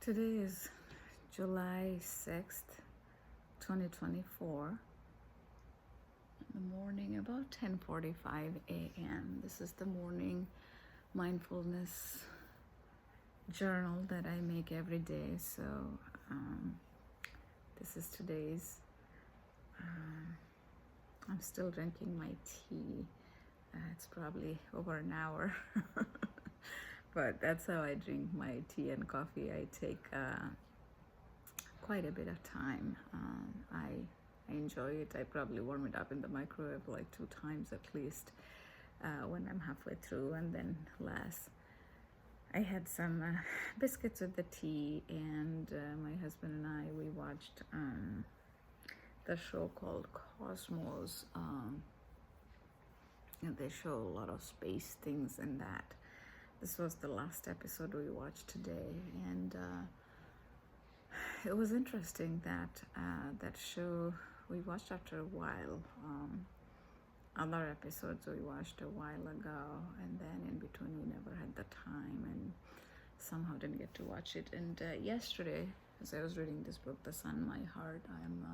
Today is July 6th, 2024. In the morning, about 10:45 a.m. This is the morning mindfulness journal that I make every day. So this is today's. I'm still drinking my tea. It's probably over an hour. But that's how I drink my tea and coffee. I take quite a bit of time. I enjoy it. I probably warm it up in the microwave like 2 times at least when I'm halfway through, and then less. I had some biscuits with the tea, and my husband and I, we watched the show called Cosmos. And they show a lot of space things in that. This was the last episode we watched today, and it was interesting that that show we watched after a while. Other episodes we watched a while ago, and then in between we never had the time and somehow didn't get to watch it. And yesterday, as I was reading this book, The Sun, My Heart, I'm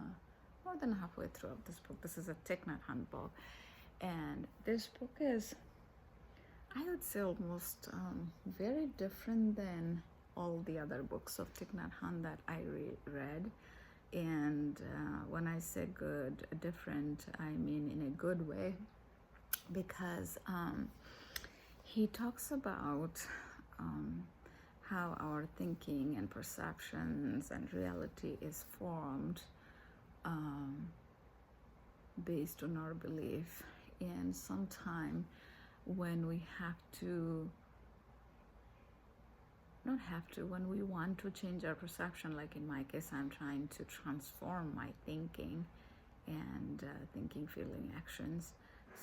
more than halfway through of this book. This is a Thich Nhat Hanh book, and this book is, I would say, almost very different than all the other books of Thich Nhat Hanh that I read. And when I say good, different, I mean in a good way, because he talks about how our thinking and perceptions and reality is formed based on our belief. And sometime when we when we want to change our perception, like in my case, I'm trying to transform my thinking and thinking, feeling, actions.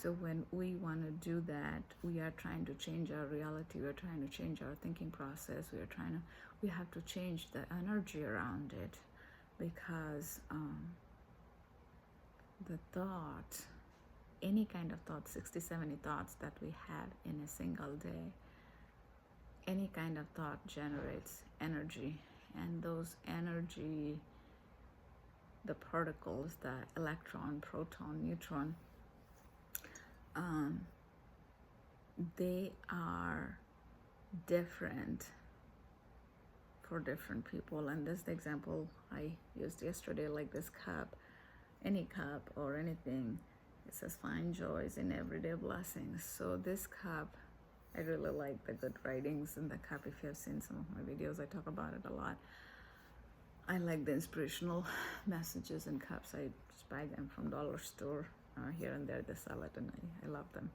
So when we want to do that, we are trying to change our reality, we're trying to change our thinking process, we have to change the energy around it, because the thought, any kind of thought, 60, 70 thoughts that we have in a single day, any kind of thought generates energy, and those energy, the particles, the electron, proton, neutron, they are different for different people. And this is the example I used yesterday, like this cup, any cup or anything, it says find joys in everyday blessings. So this cup, I really like the good writings in the cup. If you have seen some of my videos, I talk about it a lot. I like the inspirational messages in cups. I just buy them from dollar store. Here and there they sell it, and I love them.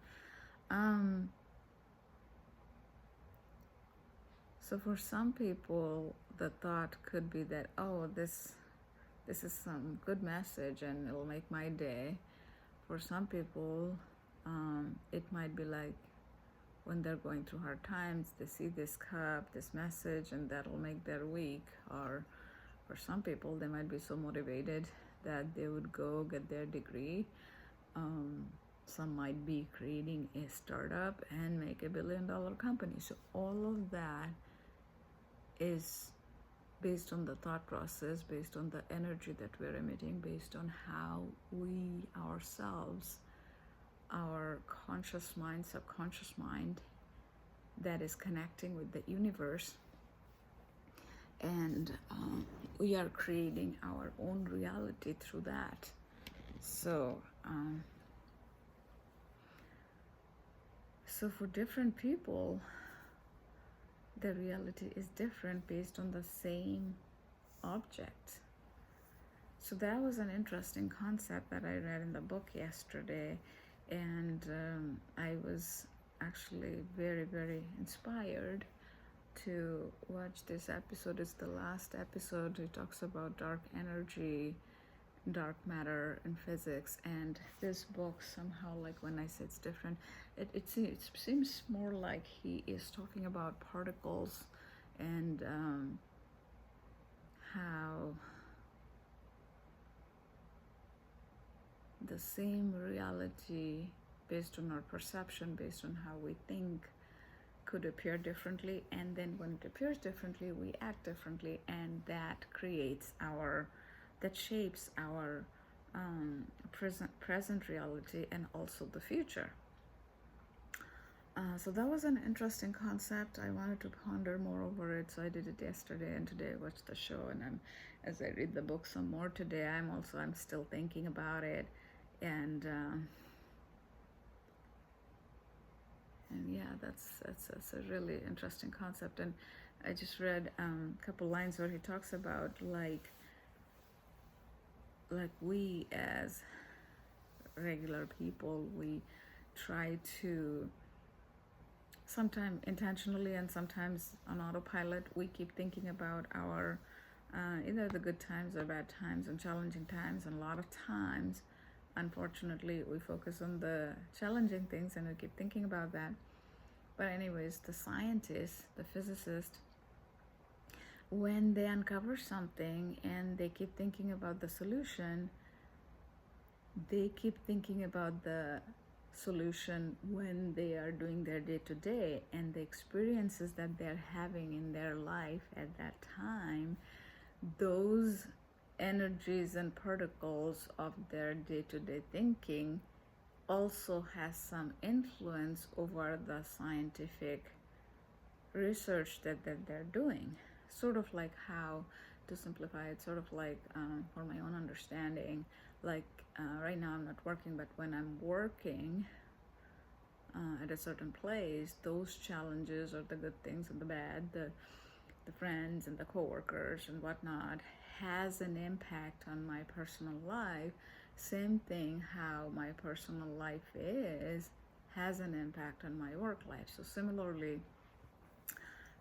So for some people, the thought could be that, oh, this is some good message and it'll make my day. For some people, it might be like when they're going through hard times, they see this cup, this message, and that'll make their week. Or for some people, they might be so motivated that they would go get their degree. Some might be creating a startup and make $1 billion company. So all of that is based on the thought process, based on the energy that we're emitting, based on how we ourselves, our conscious mind, subconscious mind, that is connecting with the universe, and we are creating our own reality through that. So for different people, the reality is different based on the same object. So that was an interesting concept that I read in the book yesterday, and I was actually very, very inspired to watch this episode. It's the last episode. It talks about dark energy, dark matter, and physics. And this book somehow, like when I say it's different, it seems more like he is talking about particles and how the same reality, based on our perception, based on how we think, could appear differently, and then when it appears differently, we act differently, and that shapes our present reality and also the future. So that was an interesting concept. I wanted to ponder more over it, so I did it yesterday, and today I watched the show, and as I read the book some more today, I'm still thinking about it, and yeah, that's a really interesting concept. And I just read a couple lines where he talks about like we as regular people, we try to, sometimes intentionally and sometimes on autopilot, we keep thinking about our either the good times or bad times and challenging times, and a lot of times, unfortunately, we focus on the challenging things and we keep thinking about that. But anyways, the scientists, the physicists, when they uncover something and they keep thinking about the solution, they keep thinking about the solution when they are doing their day-to-day, and the experiences that they're having in their life at that time, those energies and particles of their day-to-day thinking also has some influence over the scientific research that they're doing. Sort of like how, to simplify it, sort of like for my own understanding, like right now I'm not working, but when I'm working at a certain place, those challenges or the good things and the bad, the friends and the coworkers and whatnot, has an impact on my personal life. Same thing, how my personal life has an impact on my work life. So similarly,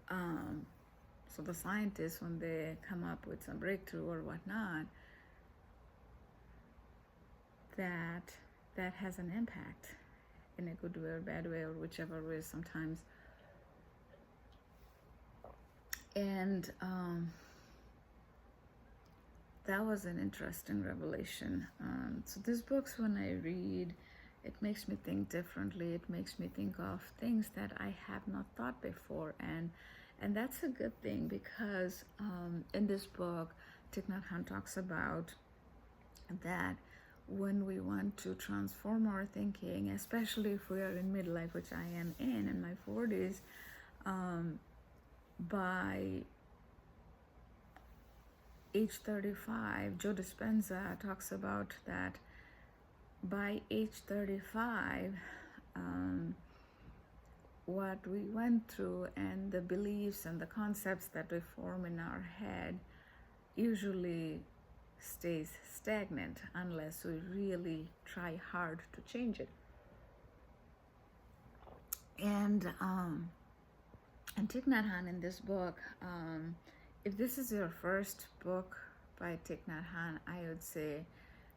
so the scientists, when they come up with some breakthrough or whatnot, that has an impact in a good way or bad way, or whichever way sometimes. And that was an interesting revelation. So these books, when I read, it makes me think differently. It makes me think of things that I have not thought before, and that's a good thing, because in this book, Thich Nhat Hanh talks about that when we want to transform our thinking, especially if we are in midlife, which I am in my 40s, by age 35, Joe Dispenza talks about that by age 35, what we went through and the beliefs and the concepts that we form in our head usually stays stagnant unless we really try hard to change it. And Thich Nhat Hanh, in this book, if this is your first book by Thich Nhat Hanh, I would say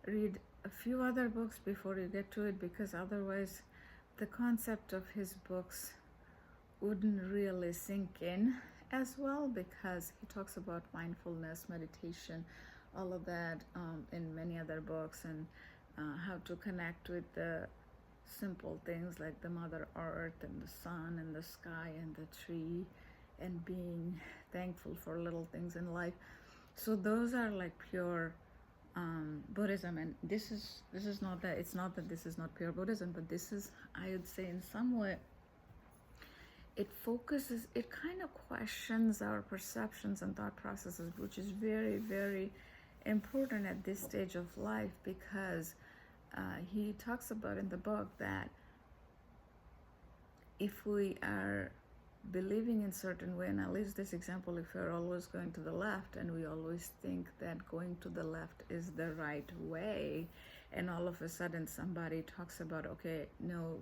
read a few other books before you get to it, because otherwise the concept of his books wouldn't really sink in as well, because he talks about mindfulness, meditation, all of that in many other books, and how to connect with the simple things like the Mother Earth and the sun and the sky and the tree, and being thankful for little things in life. So those are like pure Buddhism, and this is not that, it's not that this is not pure Buddhism, but this is, I would say, in some way it focuses, it kind of questions our perceptions and thought processes, which is very, very important at this stage of life, because he talks about in the book that if we are believing in certain way, and I'll use this example, if we're always going to the left and we always think that going to the left is the right way, and all of a sudden somebody talks about, okay, no,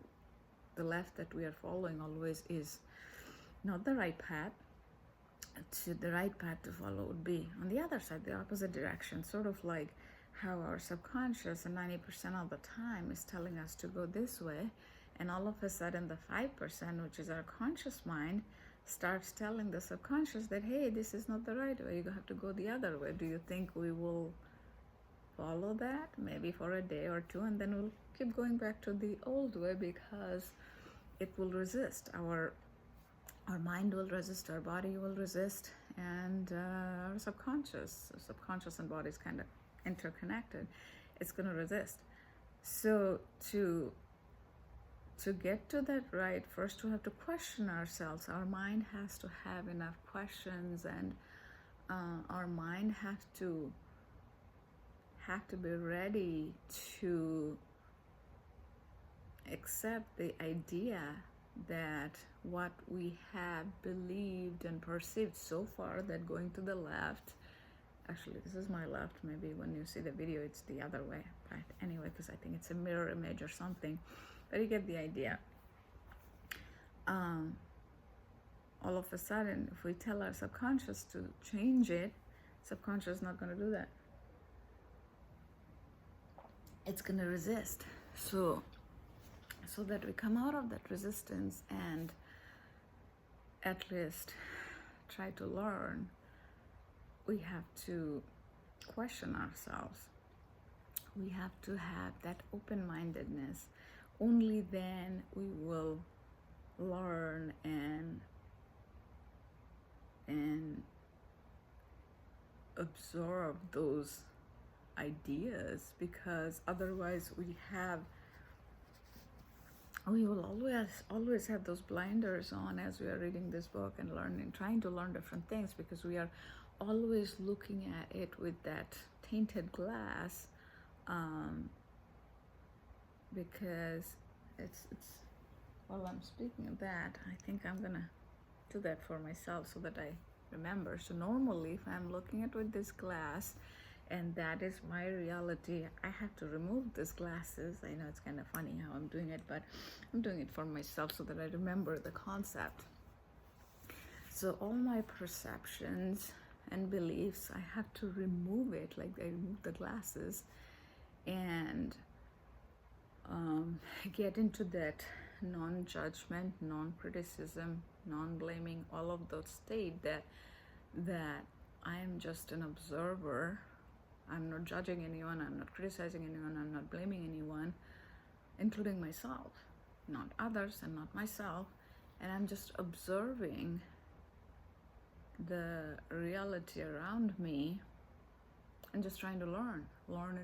the left that we are following always is not the right path. The right path to follow would be on the other side, the opposite direction, sort of like how our subconscious, and 90% of the time, is telling us to go this way, and all of a sudden the 5%, which is our conscious mind, starts telling the subconscious that, hey, this is not the right way, you have to go the other way. Do you think we will follow that? Maybe for a day or two, and then we'll keep going back to the old way, because it will resist our Our mind will resist, our body will resist, and our subconscious and body is kind of interconnected. It's going to resist. So to get to that right, first we have to question ourselves. Our mind has to have enough questions, and our mind has to be ready to accept the idea that what we have believed and perceived so far, that going to the left, actually this is my left, maybe when you see the video it's the other way, but anyway, because I think it's a mirror image or something, but you get the idea. All of a sudden, if we tell our subconscious to change it, subconscious is not going to do that. It's going to resist. So that we come out of that resistance and at least try to learn, we have to question ourselves. We have to have that open-mindedness. Only then we will learn and absorb those ideas, because otherwise we will always have those blinders on as we are reading this book and learning, trying to learn different things, because we are always looking at it with that tainted glass, because it's while I'm speaking of that, I think I'm gonna do that for myself so that I remember. So normally if I'm looking at with this glass and that is my reality, I have to remove these glasses. I know it's kind of funny how I'm doing it, but I'm doing it for myself so that I remember the concept. So all my perceptions and beliefs, I have to remove it, like I remove the glasses, and get into that non-judgment, non-criticism, non-blaming, all of those state that I am just an observer. I'm not judging anyone, I'm not criticizing anyone, I'm not blaming anyone, including myself, not others and not myself, and I'm just observing the reality around me and just trying to learn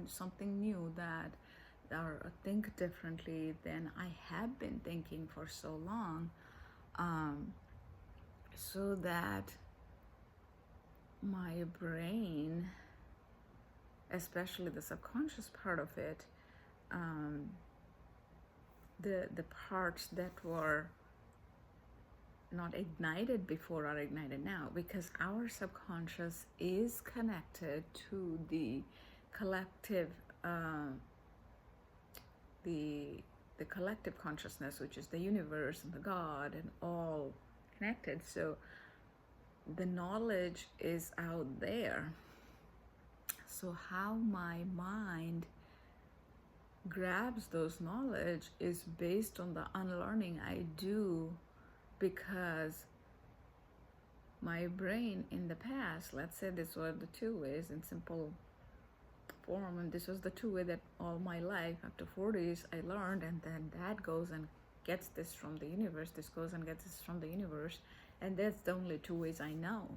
something new, that or think differently than I have been thinking for so long, so that my brain, especially the subconscious part of it, the parts that were not ignited before are ignited now, because our subconscious is connected to the collective the collective consciousness, which is the universe and the God and all connected. So the knowledge is out there. So how my mind grabs those knowledge is based on the unlearning I do, because my brain in the past, let's say this were the two ways in simple form, and this was the two way that all my life up to 40s I learned, and then that goes and gets this from the universe, this goes and gets this from the universe, and that's the only two ways I know.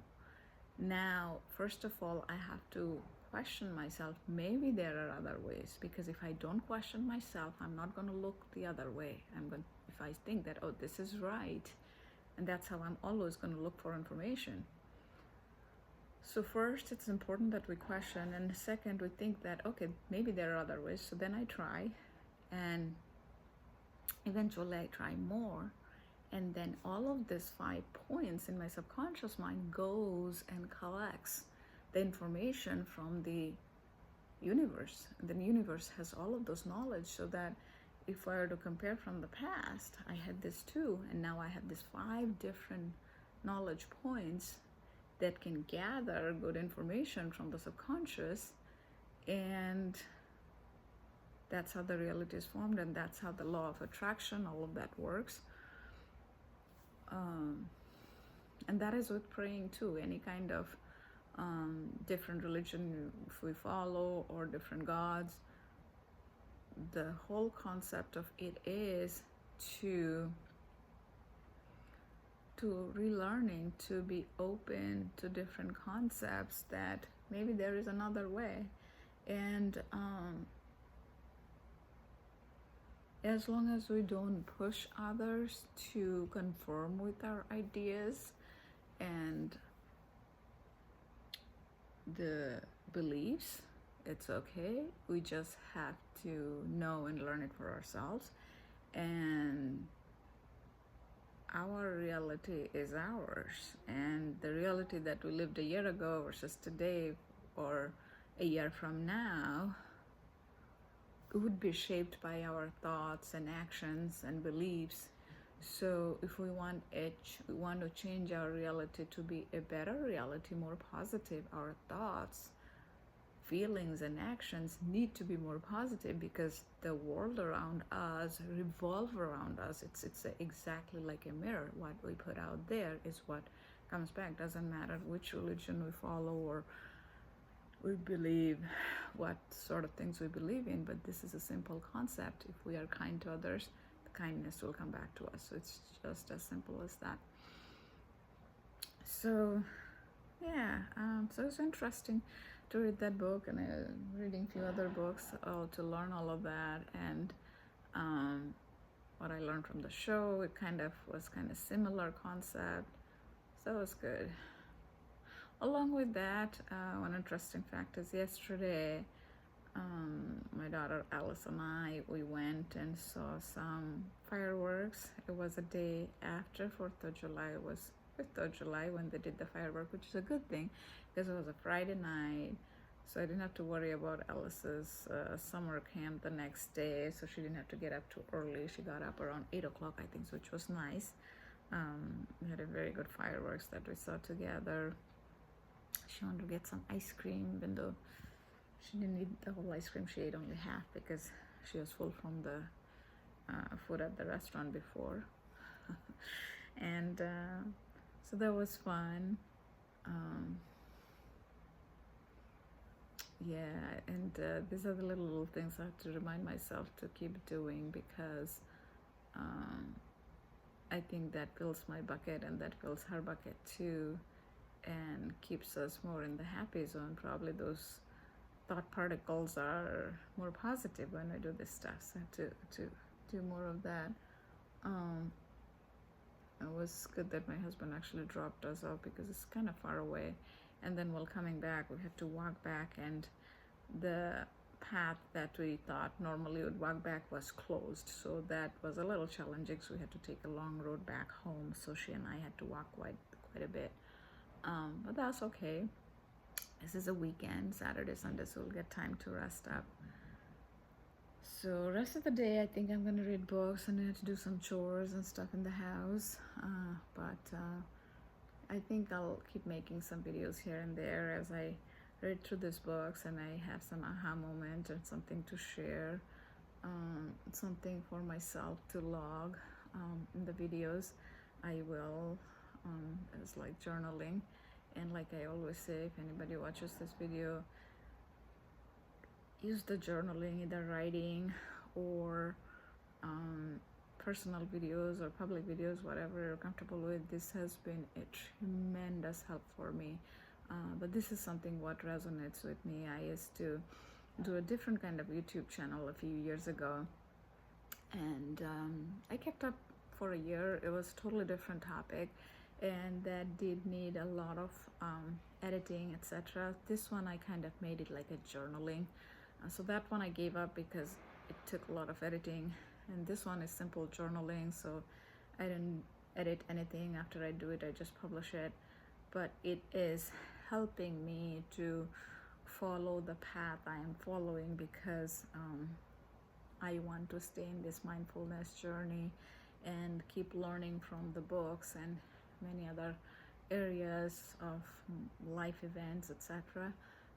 Now, first of all, I have to question myself. Maybe there are other ways, because if I don't question myself, I'm not going to look the other way. If I think that, oh, this is right, and that's how I'm always going to look for information. So first, it's important that we question, and second, we think that, okay, maybe there are other ways. So then I try, and eventually I try more, and then all of these 5 points in my subconscious mind goes and collects the information from the universe. And the universe has all of those knowledge, so that if I were to compare from the past, I had this 2, and now I have these 5 different knowledge points that can gather good information from the subconscious, and that's how the reality is formed, and that's how the law of attraction, all of that works. And that is with praying too. Any kind of different religion if we follow, or different gods, the whole concept of it is to to relearning to be open to different concepts, that maybe there is another way. And as long as we don't push others to conform with our ideas and the beliefs, it's okay. We just have to know and learn it for ourselves. And our reality is ours. And the reality that we lived a year ago versus today or a year from now would be shaped by our thoughts and actions and beliefs. So if we want to change our reality to be a better reality, more positive, our thoughts, feelings, and actions need to be more positive, because the world around us revolves around us. It's exactly like a mirror. What we put out there is what comes back. Doesn't matter which religion we follow or we believe, what sort of things we believe in, but this is a simple concept. If we are kind to others, the kindness will come back to us. So it's just as simple as that. So yeah, so it's interesting to read that book, and reading a few other books to learn all of that. And what I learned from the show, it was kind of similar concept, so it was good. Along with that, one interesting fact is yesterday, my daughter Alice and we went and saw some fireworks. It was a day after 4th of July. It was 5th of July when they did the firework, which is a good thing because it was a Friday night. So I didn't have to worry about Alice's summer camp the next day. So she didn't have to get up too early. She got up around 8 o'clock, I think, which was nice. We had a very good fireworks that we saw together. She wanted to get some ice cream, even though she didn't eat the whole ice cream. She ate only half because she was full from the food at the restaurant before. And so that was fun. Yeah, and these are the little things I have to remind myself to keep doing, because I think that fills my bucket and that fills her bucket too, and keeps us more in the happy zone. Probably those thought particles are more positive when I do this stuff. So I have to do more of that. It was good that my husband actually dropped us off because it's kind of far away. And then while coming back, we had to walk back, and the path that we thought normally would walk back was closed. So that was a little challenging. So we had to take a long road back home. So she and I had to walk quite a bit. But that's okay. This is a weekend, Saturday, Sunday, so we'll get time to rest up. So rest of the day, I think I'm gonna read books and I have to do some chores and stuff in the house. But I think I'll keep making some videos here and there as I read through these books and I have some aha moment and something to share, something for myself to log in the videos. I will. It's like journaling, and like I always say, if anybody watches this video, use the journaling, either writing or personal videos or public videos, whatever you're comfortable with. This has been a tremendous help for me, but this is something what resonates with me. I used to do a different kind of YouTube channel a few years ago, and I kept up for a year. It was a totally different topic, and that did need a lot of editing, etc. This one I kind of made it like a journaling. So that one I gave up because it took a lot of editing, and this one is simple journaling, so I didn't edit anything. After I do it, I just publish it. But it is helping me to follow the path I am following, because I want to stay in this mindfulness journey and keep learning from the books and many other areas of life events, etc.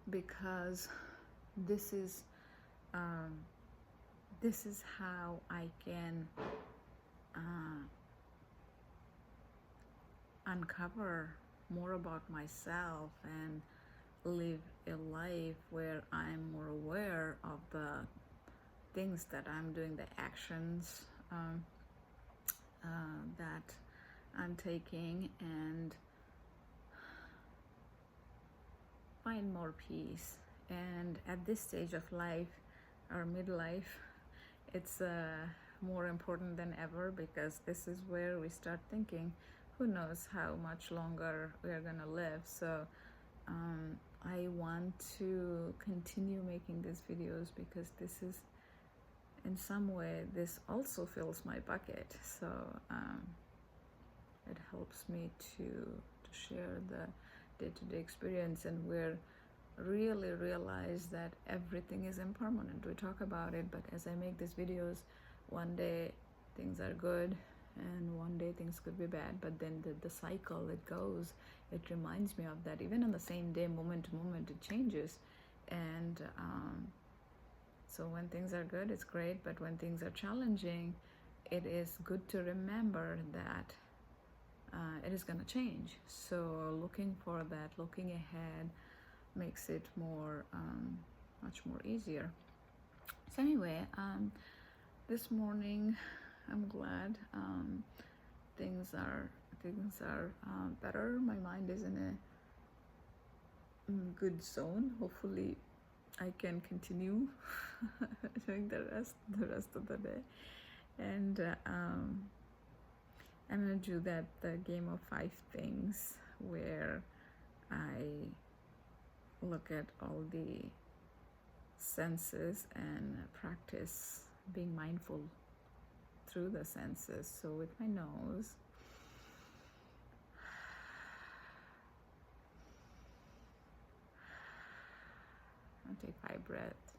Because this is how I can uncover more about myself and live a life where I'm more aware of the things that I'm doing, the actions that I'm taking and find more peace. And at this stage of life, our midlife, it's more important than ever, because this is where we start thinking, who knows how much longer we're gonna live. So I want to continue making these videos because this is, in some way, this also fills my bucket. So it helps me to share the day-to-day experience, and we're really realize that everything is impermanent. We talk about it, but as I make these videos, one day things are good and one day things could be bad, but then the cycle, it goes, it reminds me of that. Even on the same day, moment to moment, it changes. And so when things are good, it's great, but when things are challenging, it is good to remember that it is going to change. So looking for that, looking ahead, makes it more much more easier. So anyway, this morning I'm glad things are better. My mind is in a good zone. Hopefully I can continue doing the rest of the day. And I'm gonna do the game of 5 things, where I look at all the senses and practice being mindful through the senses. So with my nose, I'll take 5 breaths.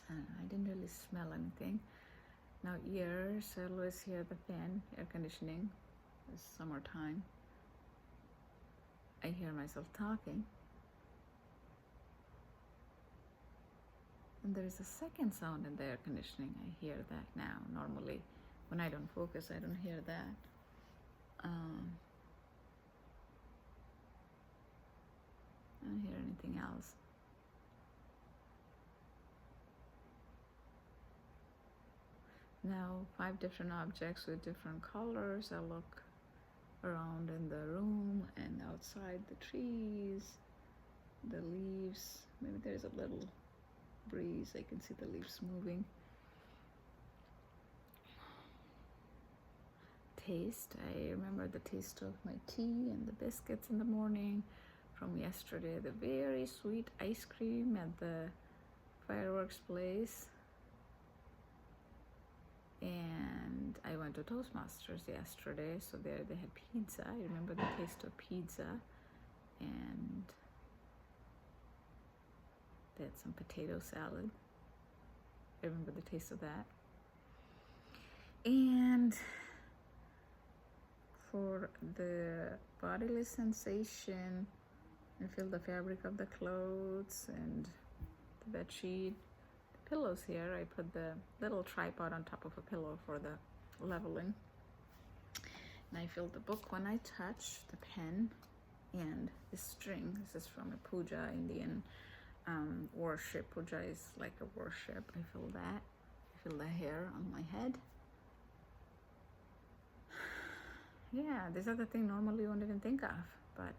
I didn't really smell anything. Now ears, I always hear the fan, air conditioning. It's summertime. I hear myself talking. And there's a second sound in the air conditioning. I hear that now. Normally, when I don't focus, I don't hear that. I don't hear anything else. Now 5 different objects with different colors. I look around in the room and outside, the trees, the leaves. Maybe there's a little breeze. I can see the leaves moving. Taste. I remember the taste of my tea and the biscuits in the morning from yesterday. The very sweet ice cream at the fireworks place. And I went to Toastmasters yesterday, so there they had pizza. I remember the taste of pizza, and they had some potato salad. I remember the taste of that. And for the bodily sensation, I feel the fabric of the clothes and the bed sheet. Pillows here, I put the little tripod on top of a pillow for the leveling. And I feel the book when I touch, the pen, and the string. This is from a puja, Indian worship. Puja is like a worship. I feel that. I feel the hair on my head. Yeah, these are the things normally you won't even think of. But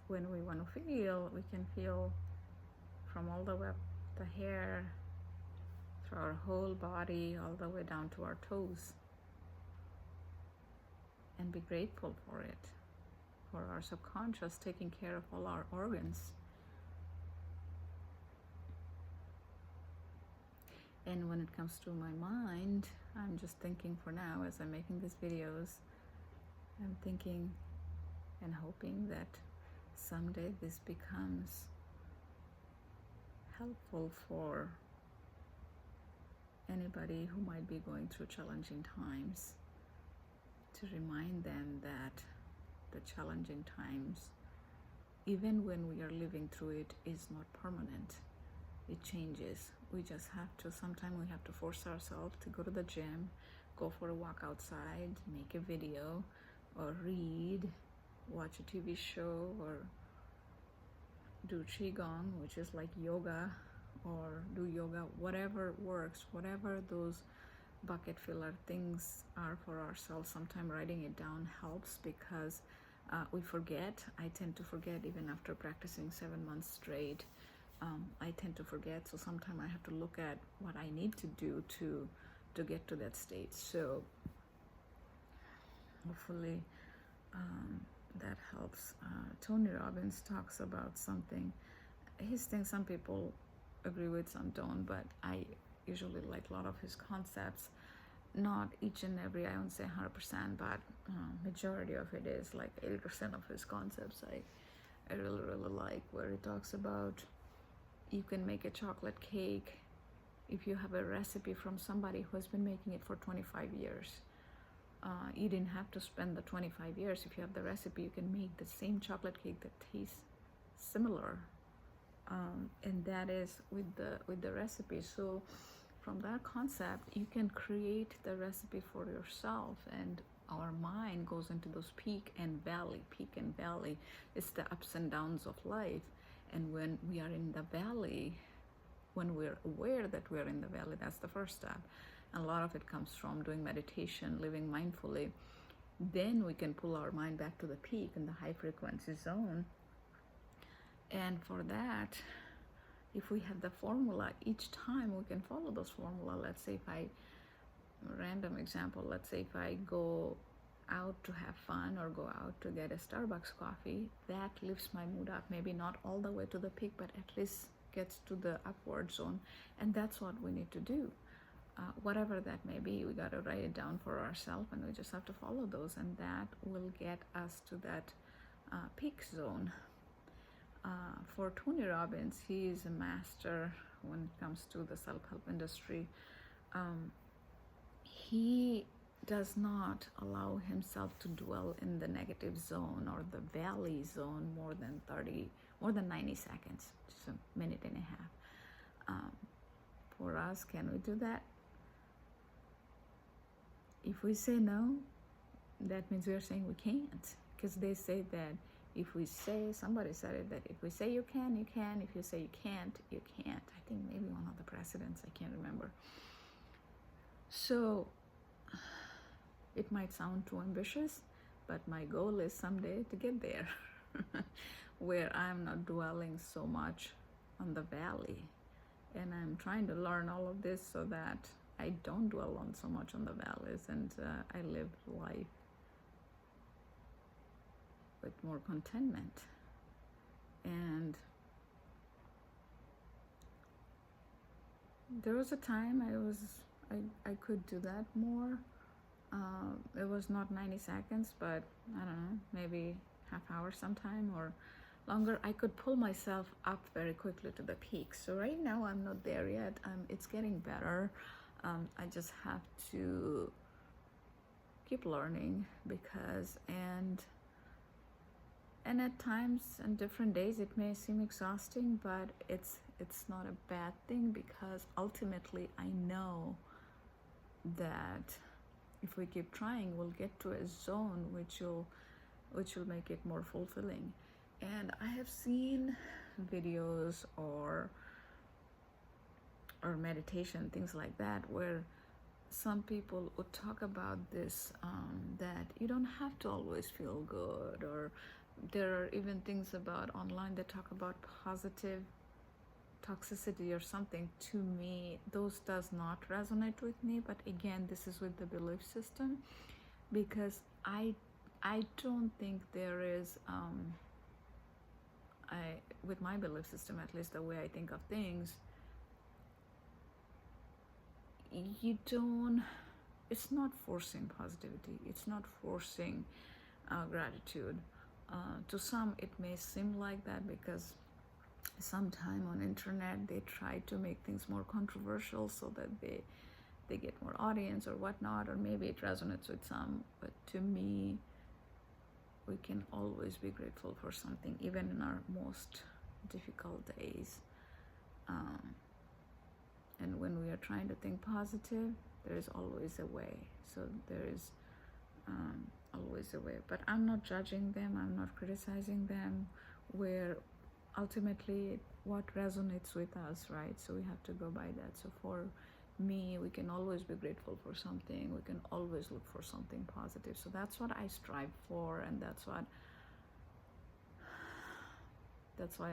when we want to feel, we can feel from all the way up the hair, through our whole body, all the way down to our toes. And be grateful for it, for our subconscious taking care of all our organs. And when it comes to my mind, I'm just thinking for now, as I'm making these videos, I'm thinking and hoping that someday this becomes helpful for anybody who might be going through challenging times, to remind them that the challenging times, even when we are living through it, is not permanent. It changes. We just have to, sometimes we have to force ourselves to go to the gym, go for a walk outside, make a video, or read, watch a TV show, or do qigong, which is like yoga, or do yoga, whatever works, whatever those bucket filler things are for ourselves. Sometimes writing it down helps, because we forget. I tend to forget even after practicing 7 months straight. I tend to forget, so sometimes I have to look at what I need to do to get to that state. So hopefully that helps. Tony Robbins talks about something. His things, some people agree with, some don't, but I usually like a lot of his concepts. Not each and every, I won't say 100%, but majority of it is like 80% of his concepts I really, really like, where he talks about you can make a chocolate cake if you have a recipe from somebody who has been making it for 25 years. You didn't have to spend the 25 years. If you have the recipe, you can make the same chocolate cake that tastes similar, and that is with the recipe. So from that concept, you can create the recipe for yourself, and our mind goes into those peak and valley. It's the ups and downs of life. And when we are in the valley, when we're aware that we're in the valley, that's the first step. And a lot of it comes from doing meditation, living mindfully. Then we can pull our mind back to the peak in the high frequency zone. And for that, if we have the formula, each time we can follow this formula. Let's say random example, let's say if I go out to have fun or go out to get a Starbucks coffee, that lifts my mood up. Maybe not all the way to the peak, but at least gets to the upward zone. And that's what we need to do. Whatever that may be, we got to write it down for ourselves, and we just have to follow those, and that will get us to that peak zone. For Tony Robbins, he is a master when it comes to the self-help industry. He does not allow himself to dwell in the negative zone or the valley zone more than 90 seconds, just a minute and a half. For us, can we do that? If we say no, that means we are saying we can't, because they say that if we say, somebody said it, that if we say you can, you can. If you say you can't, you can't. I think maybe one of the presidents, I can't remember. So it might sound too ambitious, but my goal is someday to get there where I'm not dwelling so much on the valley. And I'm trying to learn all of this so that I don't dwell on so much on the valleys, and I live life with more contentment. And there was a time I could do that more. It was not 90 seconds, but I don't know, maybe half hour sometime or longer. I could pull myself up very quickly to the peak. So right now I'm not there yet. It's getting better. I just have to keep learning, because and at times and different days it may seem exhausting, but it's not a bad thing, because ultimately I know that if we keep trying, we'll get to a zone which will make it more fulfilling. And I have seen videos or meditation, things like that, where some people would talk about this, that you don't have to always feel good, or there are even things about online that talk about positive toxicity or something. To me, those does not resonate with me, but again, this is with the belief system, because I don't think there is with my belief system, at least the way I think of things, it's not forcing positivity, it's not forcing gratitude. To some it may seem like that, because sometime on internet they try to make things more controversial so that they get more audience or whatnot, or maybe it resonates with some. But to me, we can always be grateful for something, even in our most difficult days. And when we are trying to think positive, there is always a way. So there is always a way. But I'm not judging them, I'm not criticizing them. Where ultimately what resonates with us, right? So we have to go by that. So for me, we can always be grateful for something, we can always look for something positive. So that's what I strive for, and that's why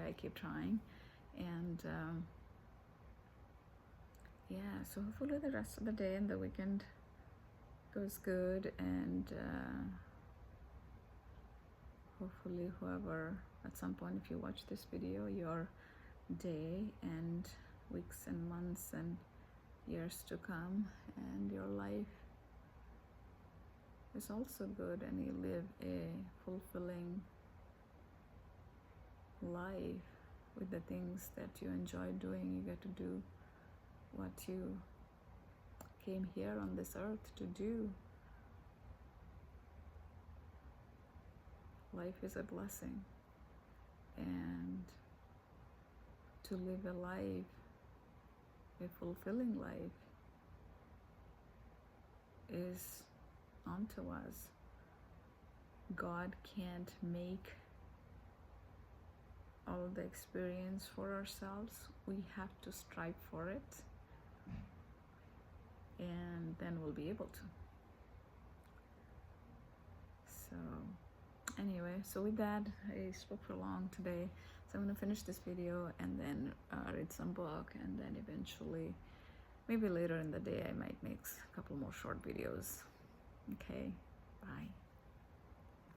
I keep trying. And yeah, so hopefully the rest of the day and the weekend goes good, and hopefully whoever, at some point if you watch this video, your day and weeks and months and years to come and your life is also good, and you live a fulfilling life with the things that you enjoy doing. You get to do what you came here on this earth to do. Life is a blessing, and to live a life, a fulfilling life, is onto us. God can't make all the experience for ourselves. We have to strive for it, and then we'll be able to. So anyway, so with that, I spoke for long today, so I'm going to finish this video and then read some book, and then eventually, maybe later in the day, I might make a couple more short videos. Okay, bye.